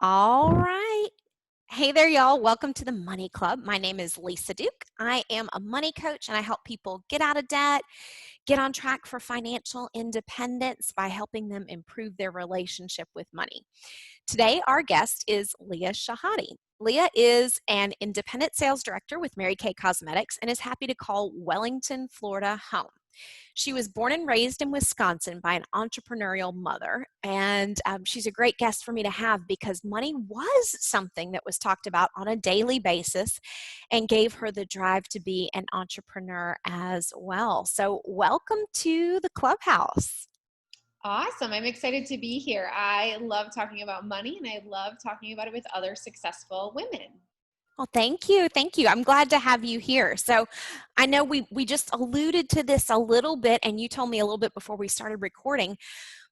All right. Hey there, y'all. Welcome to the Money Club. My name is Lisa Duke. I am a money coach and I help people get out of debt, get on track for financial independence by helping them improve their relationship with money. Today, our guest is Lea Chehade. Lea is an independent sales director with Mary Kay Cosmetics and is happy to call Wellington, Florida home. She was born and raised in Wisconsin by an entrepreneurial mother, and she's a great guest for me to have because money was something that was talked about on a daily basis and gave her the drive to be an entrepreneur as well. So, welcome to the clubhouse. Awesome. I'm excited to be here. I love talking about money and I love talking about it with other successful women. Well, thank you. Thank you. I'm glad to have you here. So, I know we just alluded to this a little bit, and you told me a little bit before we started recording.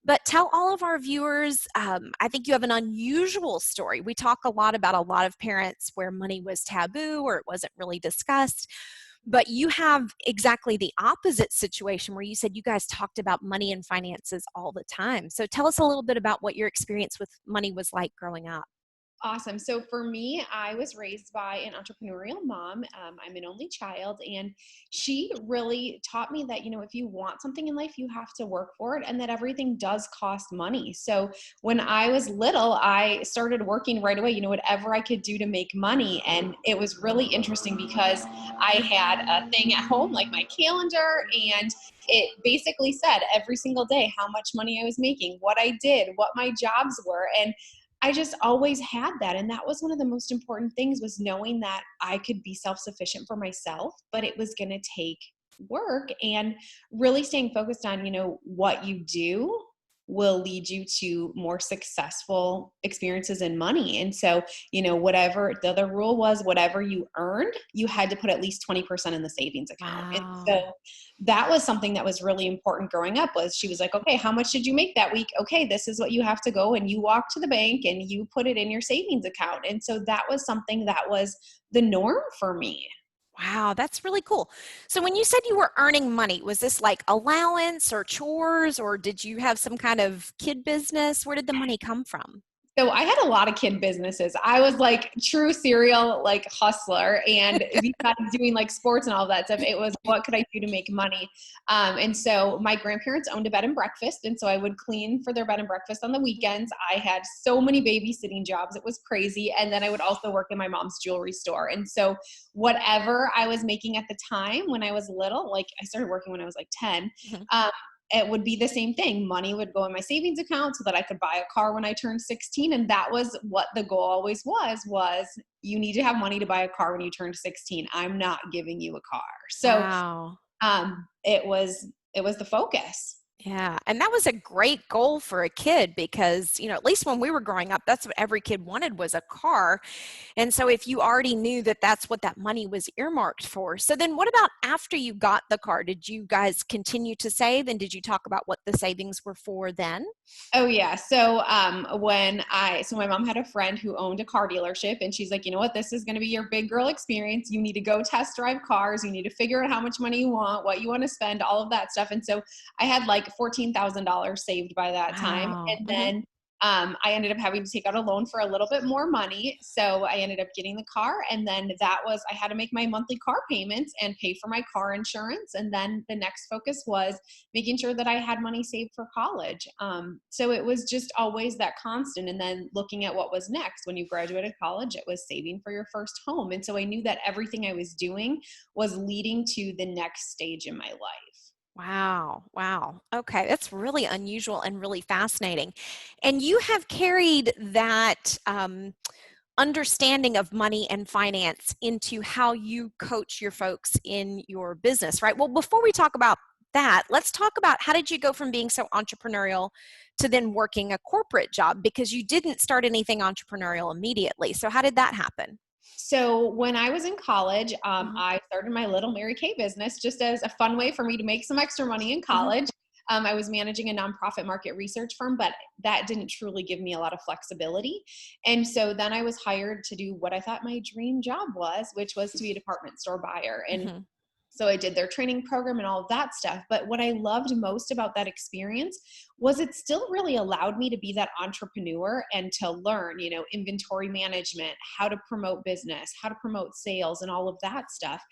But tell all of our viewers, I think you have an unusual story. We talk a lot about a lot of parents where money was taboo or it wasn't really discussed. But you have exactly the opposite situation where you said you guys talked about money and finances all the time. So tell us a little bit about what your experience with money was like growing up. Awesome. So for me, I was raised by an entrepreneurial mom. I'm an only child, and she really taught me that, if you want something in life, you have to work for it and that everything does cost money. So when I was little, I started working right away, whatever I could do to make money. And it was really interesting because I had a thing at home, like my calendar, and it basically said every single day how much money I was making, what I did, what my jobs were. And I just always had that. And that was one of the most important things, was knowing that I could be self-sufficient for myself, but it was going to take work, and really staying focused on, what you do will lead you to more successful experiences in money. And so, whatever the other rule was, whatever you earned, you had to put at least 20% in the savings account. And Wow. so that was something that was really important growing up. Was she was like, okay, how much did you make that week? Okay, this is what you have to go, and you walk to the bank and you put it in your savings account. And so that was something that was the norm for me. Wow, that's really cool. So when you said you were earning money, was this like allowance or chores, or did you have some kind of kid business? Where did the money come from? So I had a lot of kid businesses. I was like true serial like hustler, and besides doing like sports and all that stuff, it was what could I do to make money. And so my grandparents owned a bed and breakfast, and so I would clean for their bed and breakfast on the weekends. I had so many babysitting jobs, it was crazy. And then I would also work in my mom's jewelry store. And so whatever I was making at the time when I was little, like I started working when I was like 10. Mhm. Um, it would be the same thing. Money would go in my savings account so that I could buy a car when I turned 16. And that was what the goal always was you need to have money to buy a car when you turn 16. I'm not giving you a car. So Wow. it was the focus. Yeah, and that was a great goal for a kid because, at least when we were growing up, that's what every kid wanted was a car. And so if you already knew that that's what that money was earmarked for. So then what about after you got the car? Did you guys continue to save, and did you talk about what the savings were for then? Oh yeah. So so my mom had a friend who owned a car dealership, and she's like, you know what, this is going to be your big girl experience. You need to go test drive cars. You need to figure out how much money you want, what you want to spend, all of that stuff. And so I had like $14,000 saved by that time. Wow. And Hmm. then I ended up having to take out a loan for a little bit more money. So I ended up getting the car. And then I had to make my monthly car payments and pay for my car insurance. And then the next focus was making sure that I had money saved for college. So it was just always that constant. And then looking at what was next. When you graduated college, it was saving for your first home. And so I knew that everything I was doing was leading to the next stage in my life. Wow. Wow. Okay. That's really unusual and really fascinating. And you have carried that understanding of money and finance into how you coach your folks in your business, right? Well, before we talk about that, let's talk about how did you go from being so entrepreneurial to then working a corporate job, because you didn't start anything entrepreneurial immediately. So how did that happen? So when I was in college, Hmm. I started my little Mary Kay business just as a fun way for me to make some extra money in Hmm. college. I was managing a nonprofit market research firm, but that didn't truly give me a lot of flexibility. And so then I was hired to do what I thought my dream job was, which was to be a department store buyer. And Hmm. so I did their training program and all of that stuff. But what I loved most about that experience was it still really allowed me to be that entrepreneur and to learn, inventory management, how to promote business, how to promote sales, and all of that stuff.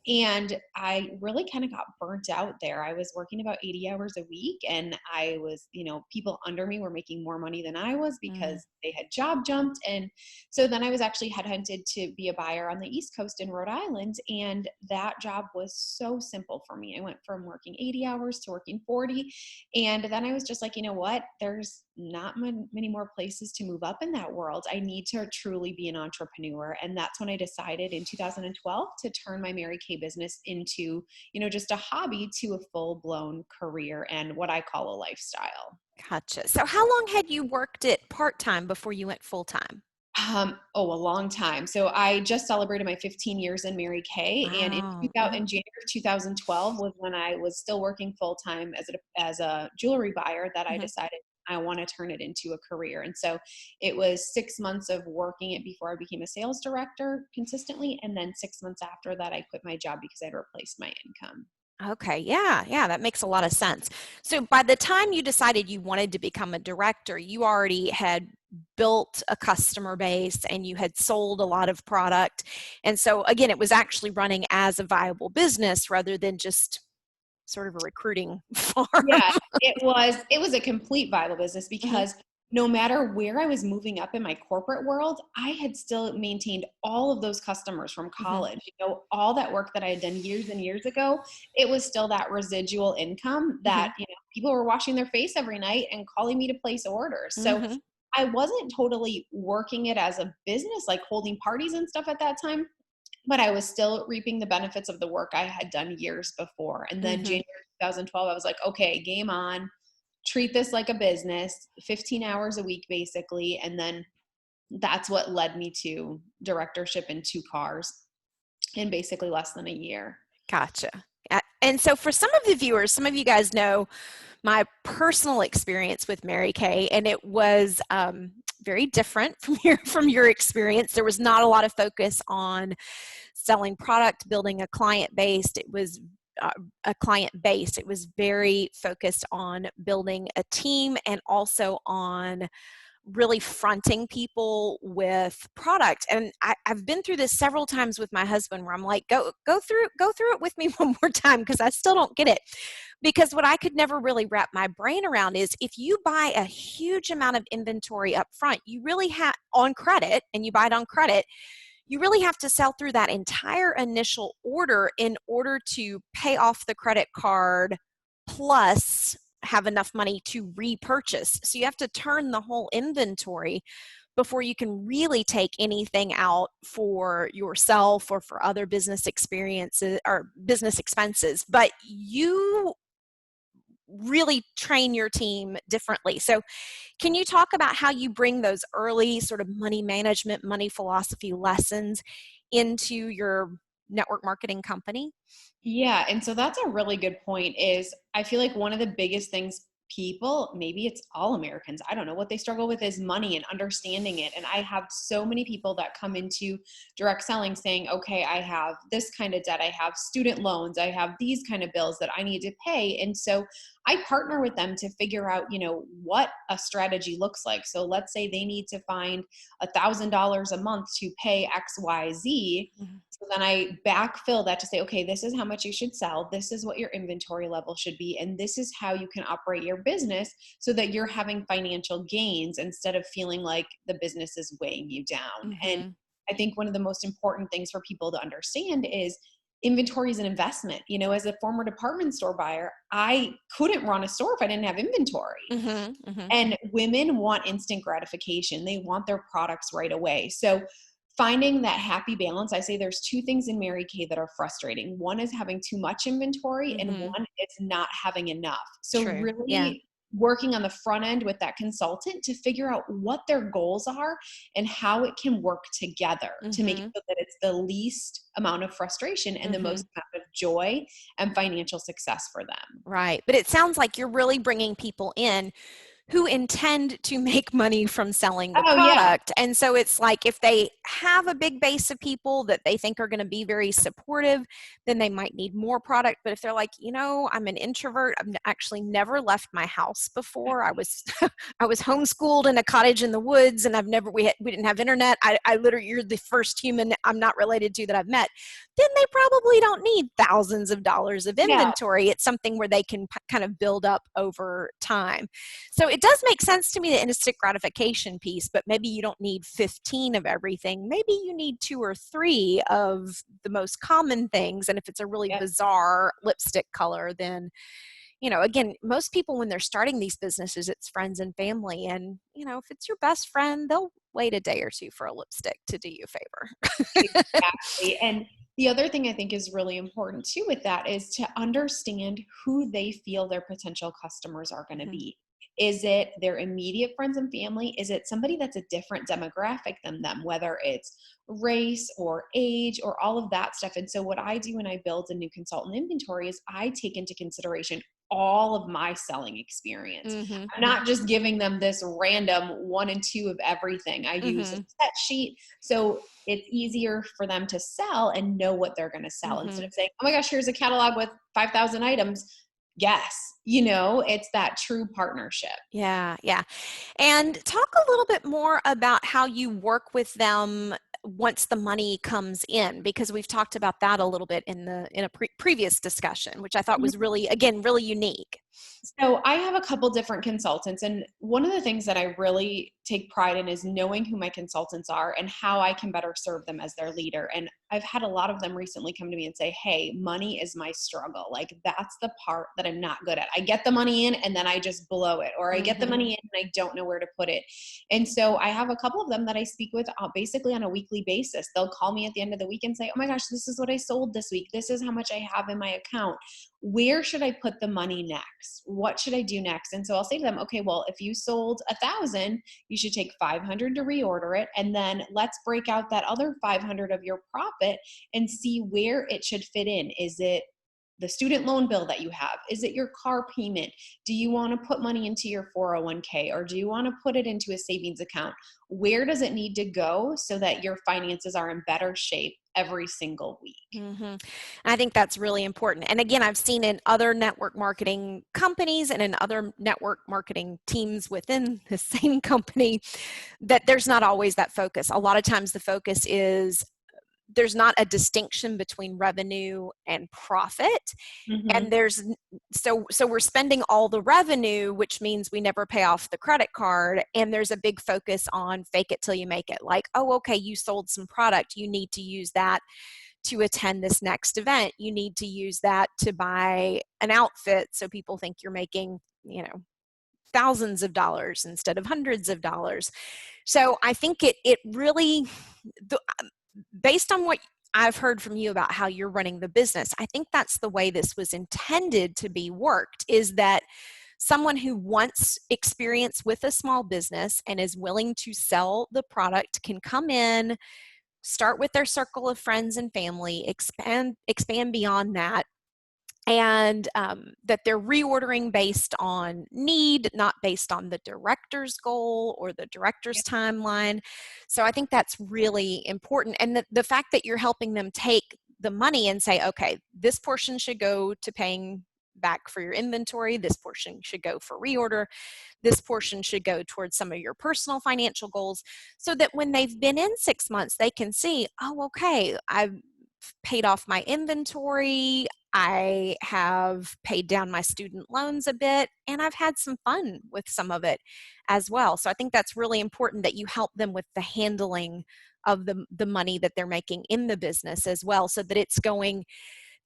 And I really kind of got burnt out there. I was working about 80 hours a week, and I was, people under me were making more money than I was Mm. because they had job jumped. And so then I was actually headhunted to be a buyer on the East Coast in Rhode Island. And that job was so simple for me. I went from working 80 hours to working 40. And then I was just like, you know what? There's not many more places to move up in that world. I need to truly be an entrepreneur. And that's when I decided in 2012 to turn my Mary Kay business into, just a hobby to a full blown career and what I call a lifestyle. Gotcha. So how long had you worked it part-time before you went full-time? A long time. So I just celebrated my 15 years in Mary Kay, and Wow. in January of 2012 was when I was still working full time as a jewelry buyer that I Mhm. decided I want to turn it into a career. And so it was 6 months of working it before I became a sales director consistently, and then 6 months after that I quit my job because I'd replaced my income. Okay, yeah, yeah, that makes a lot of sense. So by the time you decided you wanted to become a director, you already had built a customer base and you had sold a lot of product. And so again, it was actually running as a viable business rather than just sort of a recruiting farm. Yeah, it was a complete Bible business Mhm, because no matter where I was moving up in my corporate world, I had still maintained all of those customers from mhm, college. All that work that I had done years and years ago, it was still that residual income mhm, that, people were washing their face every night and calling me to place orders. So mhm, I wasn't totally working it as a business, like holding parties and stuff at that time, but I was still reaping the benefits of the work I had done years before. And then mhm. January 2012, I was like, okay, game on, treat this like a business, 15 hours a week, basically. And then that's what led me to directorship in 2 cars in basically less than a year. Gotcha. And so for some of the viewers, some of you guys know my personal experience with Mary Kay, and it was very different from your experience. There was not a lot of focus on selling product, building a client base. It was a client base. It was very focused on building a team and also on really fronting people with product. And I've been through this several times with my husband where I'm like, go through it with me one more time because I still don't get it. Because what I could never really wrap my brain around is if you buy a huge amount of inventory up front, you really have on credit and you buy it on credit, you really have to sell through that entire initial order in order to pay off the credit card plus have enough money to repurchase. So you have to turn the whole inventory before you can really take anything out for yourself or for other business experiences or business expenses. But you really train your team differently. So can you talk about how you bring those early sort of money management, money philosophy lessons into your network marketing company? Yeah, and so that's a really good point is I feel like one of the biggest things people, maybe it's all Americans, I don't know, what they struggle with is money and understanding it. And I have so many people that come into direct selling saying, okay, I have this kind of debt, I have student loans, I have these kind of bills that I need to pay. And so I partner with them to figure out, what a strategy looks like. So let's say they need to find $1,000 a month to pay XYZ. Mhm. So then I backfill that to say, okay, this is how much you should sell. This is what your inventory level should be. And this is how you can operate your business so that you're having financial gains instead of feeling like the business is weighing you down. And Mhm. I think one of the most important things for people to understand is inventory is an investment. As a former department store buyer, I couldn't run a store if I didn't have inventory. Mhm. Mhm. And women want instant gratification. They want their products right away. So finding that happy balance, I say there's two things in Mary Kay that are frustrating. One is having too much inventory, and Mhm. one is not having enough. So True. Yeah. really working on the front end with that consultant to figure out what their goals are and how it can work together to make it Mhm. so that it's the least amount of frustration and the Mhm. most amount of joy and financial success for them. Right. But it sounds like you're really bringing people in who intend to make money from selling the Oh yeah. product. And so it's like if they have a big base of people that they think are going to be very supportive, then they might need more product. But if they're like, I'm an introvert, I've actually never left my house before. I was I was homeschooled in a cottage in the woods, and we didn't have internet. I literally, you're the first human I'm not related to that I've met. Then they probably don't need thousands of dollars of Yeah. inventory. It's something where they can kind of build up over time. So it does make sense to me, the instant gratification piece, but maybe you don't need 15 of everything. Maybe you need 2 or 3 of the most common things. And if it's a really Yep. bizarre lipstick color, then, again, most people when they're starting these businesses, it's friends and family. And, if it's your best friend, they'll wait a day or two for a lipstick to do you a favor. Exactly. And the other thing I think is really important too with that is to understand who they feel their potential customers are going to Mhm. be. Is it their immediate friends and family? Is it somebody that's a different demographic than them, whether it's race or age or all of that stuff? And so, what I do when I build a new consultant inventory is I take into consideration all of my selling experience. Mhm. I'm not just giving them this random 1 and 2 of everything. I use a Mhm. set sheet. So it's easier for them to sell and know what they're going to sell instead Mhm. of saying, oh my gosh, here's a catalog with 5,000 items. Yes, it's that true partnership. Yeah, yeah. And talk a little bit more about how you work with them once the money comes in, because we've talked about that a little bit in a previous discussion, which I thought was really, again, really unique. So I have a couple different consultants, and one of the things that I really take pride in is knowing who my consultants are and how I can better serve them as their leader. And I've had a lot of them recently come to me and say, hey, money is my struggle. Like, that's the part that I'm not good at. I get the money in and then I just blow it, or I get the Mhm. money in and I don't know where to put it. And so I have a couple of them that I speak with basically on a weekly basis. They'll call me at the end of the week and say, oh my gosh, this is what I sold this week. This is how much I have in my account. Where should I put the money next? What should I do next? And so I'll say to them, okay, well, if you sold 1,000, you should take 500 to reorder it. And then let's break out that other 500 of your profit and see where it should fit in. Is it the student loan bill that you have? Is it your car payment? Do you want to put money into your 401k, or do you want to put it into a savings account? Where does it need to go so that your finances are in better shape every single week? Hmm. I think that's really important. And again, I've seen in other network marketing companies and in other network marketing teams within the same company that there's not always that focus. A lot of times the focus is there's not a distinction between revenue and profit. And Mm-hmm. so we're spending all the revenue, which means we never pay off the credit card. And there's a big focus on fake it till you make it. Like, oh, okay, you sold some product, you need to use that to attend this next event. You need to use that to buy an outfit so people think you're making, thousands of dollars instead of hundreds of dollars. So I think it really, based on what I've heard from you about how you're running the business, I think that's the way this was intended to be worked, is that someone who wants experience with a small business and is willing to sell the product can come in, start with their circle of friends and family, expand beyond that, and that they're reordering based on need, not based on the director's goal or the director's timeline. So I think that's really important. And the fact that you're helping them take the money and say, okay, this portion should go to paying back for your inventory, this portion should go for reorder, this portion should go towards some of your personal financial goals, so that when they've been in 6 months, they can see, oh, okay, I've paid off my inventory, I have paid down my student loans a bit, and I've had some fun with some of it as well. So I think that's really important that you help them with the handling of the money that they're making in the business as well, so that it's going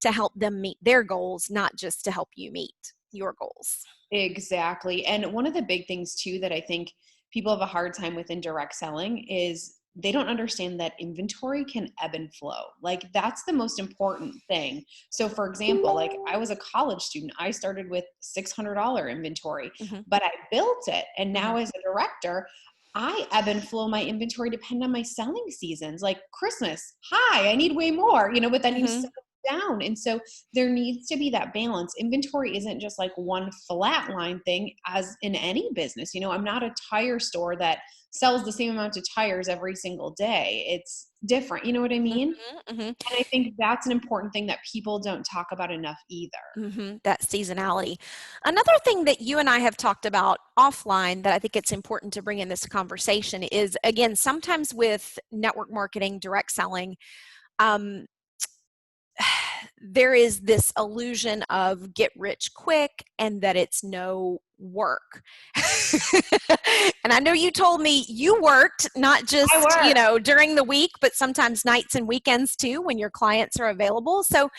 to help them meet their goals, not just to help you meet your goals. Exactly. And one of the big things too that I think people have a hard time with in direct selling is they don't understand that inventory can ebb and flow. Like, that's the most important thing. So for example, like, I was a college student. I started with $600 inventory, Mm-hmm. but I built it. And Mm-hmm. now as a director, I ebb and flow my inventory depending on my selling seasons. Like Christmas, hi, I need way more, but then you Mm-hmm. sell down. And so there needs to be that balance. Inventory isn't just like one flat line thing as in any business. I'm not a tire store that sells the same amount of tires every single day. It's different. You know what I mean? Mm-hmm, mm-hmm. And I think that's an important thing that people don't talk about enough either. Mm-hmm, that seasonality. Another thing that you and I have talked about offline that I think it's important to bring in this conversation is, again, sometimes with network marketing, direct selling, um, there is this illusion of get rich quick and that it's no work. And I know you told me you worked not I just, work. during the week, but sometimes nights and weekends too when your clients are available. So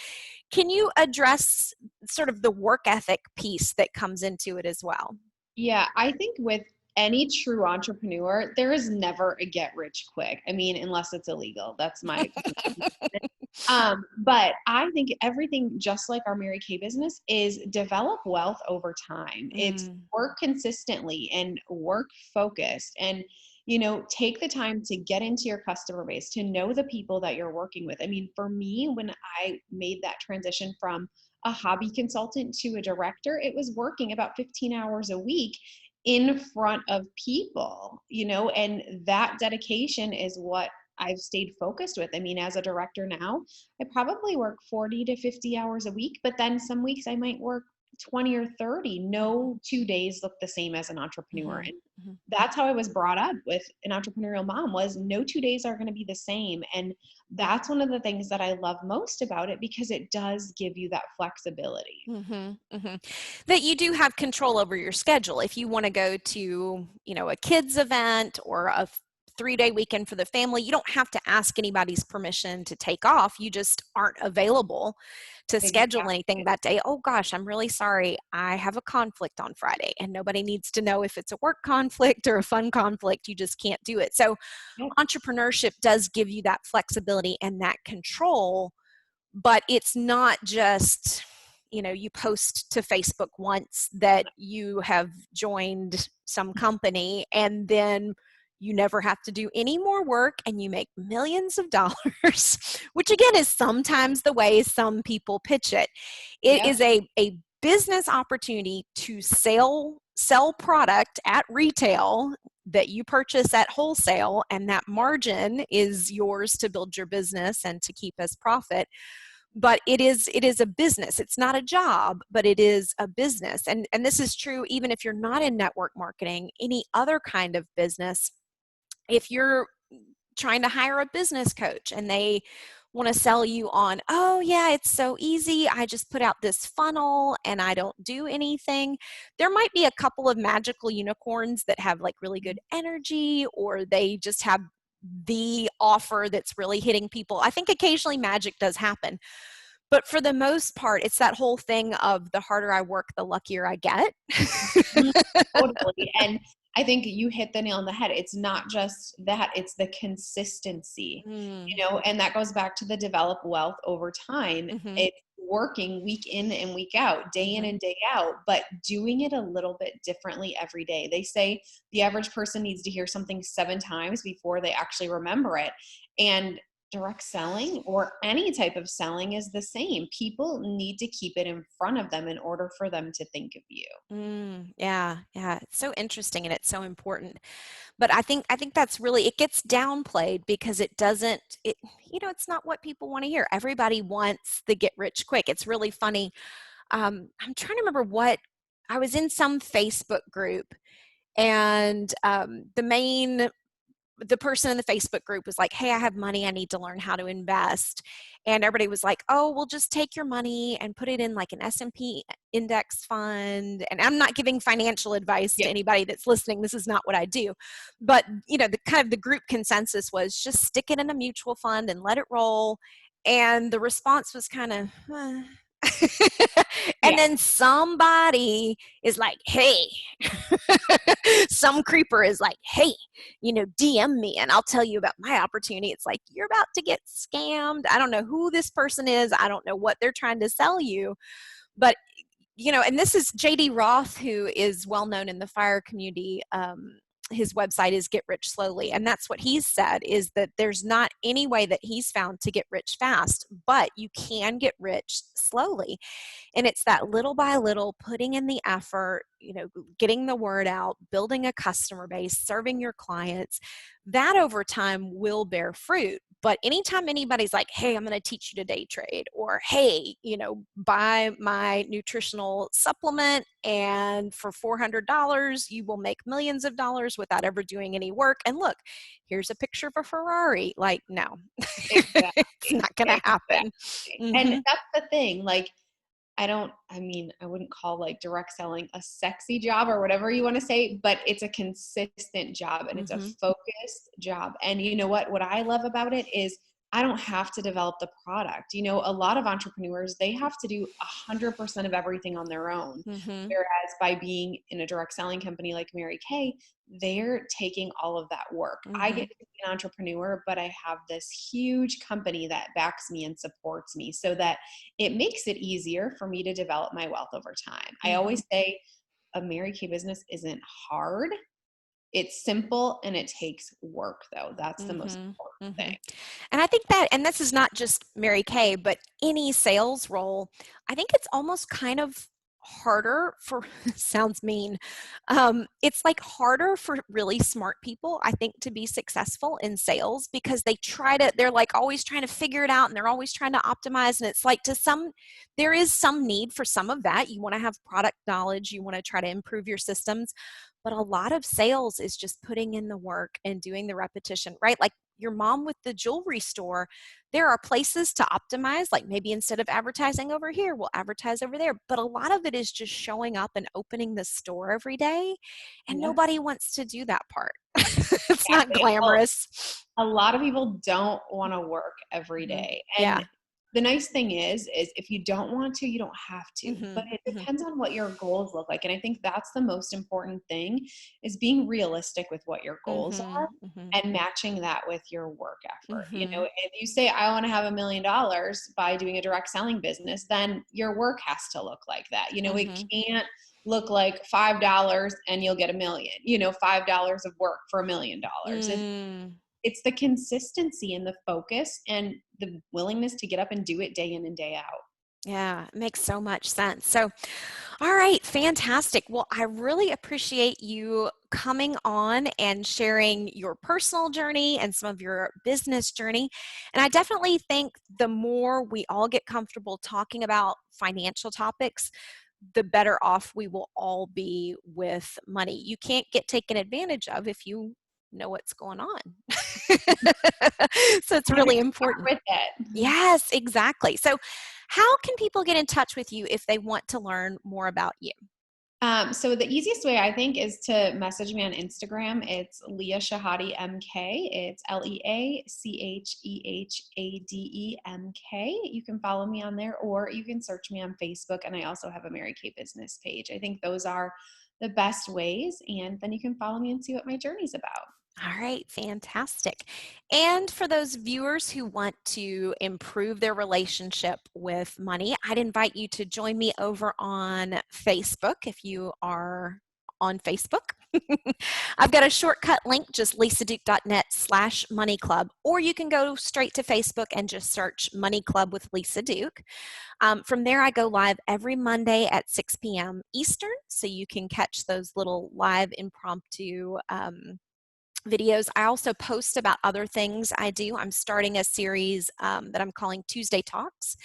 can you address sort of the work ethic piece that comes into it as well? Yeah, I think with any true entrepreneur, there is never a get rich quick. I mean, unless it's illegal. That's my but I think everything, just like our Mary Kay business, is develop wealth over time. It's Mm, work consistently and work focused, and take the time to get into your customer base, to know the people that you're working with. I mean, for me, when I made that transition from a hobby consultant to a director, it was working about 15 hours a week in front of people, and that dedication is what I've stayed focused with. I mean, as a director now, I probably work 40 to 50 hours a week, but then some weeks I might work 20 or 30. No 2 days look the same as an entrepreneur. mhm, And mhm, that's how I was brought up with an entrepreneurial mom, was no 2 days are going to be the same. And that's one of the things that I love most about it, because it does give you that flexibility. mhm, mhm. That you do have control over your schedule. If you want to go to, a kids event or a 3-day weekend for the family, you don't have to ask anybody's permission to take off. You just aren't available to schedule anything Exactly. that day. Oh gosh, I'm really sorry. I have a conflict on Friday, and nobody needs to know if it's a work conflict or a fun conflict. You just can't do it. So Yep. entrepreneurship does give you that flexibility and that control, but it's not just, you post to Facebook once that you have joined some company and then you never have to do any more work and you make millions of dollars, which again is sometimes the way some people pitch it. It Yep. is a business opportunity to sell product at retail that you purchase at wholesale, and that margin is yours to build your business and to keep as profit. But it is a business. It's not a job, but it is a business. And this is true even if you're not in network marketing, any other kind of business. If you're trying to hire a business coach and they want to sell you on, oh yeah, it's so easy, I just put out this funnel and I don't do anything. There might be a couple of magical unicorns that have like really good energy, or they just have the offer that's really hitting people. I think occasionally magic does happen, but for the most part, it's that whole thing of the harder I work, the luckier I get. Mhm. Totally. And I think you hit the nail on the head. It's not just that, it's the consistency, Mm, and that goes back to the develop wealth over time. mhm, It's working week in and week out, day in mhm, and day out, but doing it a little bit differently every day. They say the average person needs to hear something 7 times before they actually remember it. And direct selling, or any type of selling, is the same. People need to keep it in front of them in order for them to think of you. yeah, yeah. It's so interesting and it's so important. But I think that's really, it gets downplayed because it doesn't, it's not what people want to hear. Everybody wants the get rich quick. It's really funny. I'm trying to remember what I was in some Facebook group, and the person in the Facebook group was like, hey, I have money. I need to learn how to invest. And everybody was like, oh, well, just take your money and put it in like an S&P index fund. And I'm not giving financial advice to Yep. anybody that's listening. This is not what I do. But, the kind of the group consensus was just stick it in a mutual fund and let it roll. And the response was kind of, and Yeah. then somebody is like, hey, some creeper is like, hey, DM me and I'll tell you about my opportunity. It's like, you're about to get scammed. I don't know who this person is. I don't know what they're trying to sell you. But, and this is JD Roth, who is well known in the fire community. his website is Get Rich Slowly. And that's what he's said, is that there's not any way that he's found to get rich fast, but you can get rich slowly. And it's that little by little putting in the effort, getting the word out, building a customer base, serving your clients. That over time will bear fruit. But anytime anybody's like, hey, I'm going to teach you to day trade, or hey, buy my nutritional supplement and for $400, you will make millions of dollars without ever doing any work. And look, here's a picture of a Ferrari. Like, no, it's Exactly. not going to happen. And Mm-hmm. that's the thing. Like, I wouldn't call like direct selling a sexy job or whatever you want to say, but it's a consistent job and it's a Mm-hmm. focused job. And you know what I love about it is I don't have to develop the product. A lot of entrepreneurs, they have to do 100% of everything on their own. Mm-hmm. Whereas by being in a direct selling company like Mary Kay, they're taking all of that work. I Mm-hmm. get to be an entrepreneur, but I have this huge company that backs me and supports me so that it makes it easier for me to develop my wealth over time. I Mm-hmm. always say a Mary Kay business isn't hard. It's simple and it takes work though. That's the most Mm-hmm. important Mm-hmm. thing. And I think that, and this is not just Mary Kay, but any sales role, I think it's almost kind of harder for, sounds mean, it's like harder for really smart people, I think, to be successful in sales, because they're like always trying to figure it out and they're always trying to optimize. And it's like there is some need for some of that. You want to have product knowledge, you want to try to improve your systems. But a lot of sales is just putting in the work and doing the repetition, right? Like your mom with the jewelry store, there are places to optimize, like maybe instead of advertising over here, we'll advertise over there. But a lot of it is just showing up and opening the store every day. And Yeah, nobody wants to do that part. It's not exactly. Well, glamorous. a lot of people don't want to work every Mm-hmm. day. And Yeah. the nice thing is if you don't want to, you don't have to. Mm-hmm. But it Mm-hmm. depends on what your goals look like. And I think that's the most important thing, is being realistic with what your goals are Mm-hmm. and matching that with your work effort. Mm-hmm. If you say I want to have $1 million by doing a direct selling business, then your work has to look like that. It Mm-hmm. can't look like $5 and you'll get $1 million, $5 of work for $1 million. Mm. It's the consistency and the focus and the willingness to get up and do it day in and day out. Yeah, it makes so much sense. So, all right, fantastic. Well, I really appreciate you coming on and sharing your personal journey and some of your business journey. And I definitely think the more we all get comfortable talking about financial topics, the better off we will all be with money. You can't get taken advantage of if you know what's going on. So it's You have to really start important. with it. Yes, exactly. So, how can people get in touch with you if they want to learn more about you? So the easiest way I think is to message me on Instagram. It's Lea Chehade MK. It's LeaChehademK. You can follow me on there, or you can search me on Facebook. And I also have a Mary Kay business page. I think those are the best ways. And then you can follow me and see what my journey's about. All right, fantastic. And for those viewers who want to improve their relationship with money, I'd invite you to join me over on Facebook if you are on Facebook. I've got a shortcut link, just lisaduke.net/money club, or you can go straight to Facebook and just search Money Club with Lisa Duke. From there, I go live every Monday at 6 p.m. Eastern, so you can catch those little live impromptu videos. I also post about other things I do. I'm starting a series that I'm calling Tuesday Talks.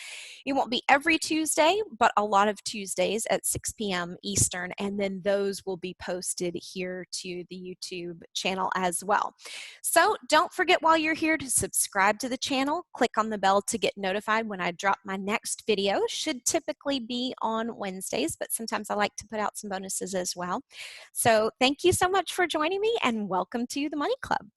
It won't be every Tuesday, but a lot of Tuesdays at 6 p.m. Eastern, and then those will be posted here to the YouTube channel as well. So don't forget, while you're here, to subscribe to the channel. Click on the bell to get notified when I drop my next video. Should typically be on Wednesdays, but sometimes I like to put out some bonuses as well. So thank you so much for joining me, and welcome to the Money Club.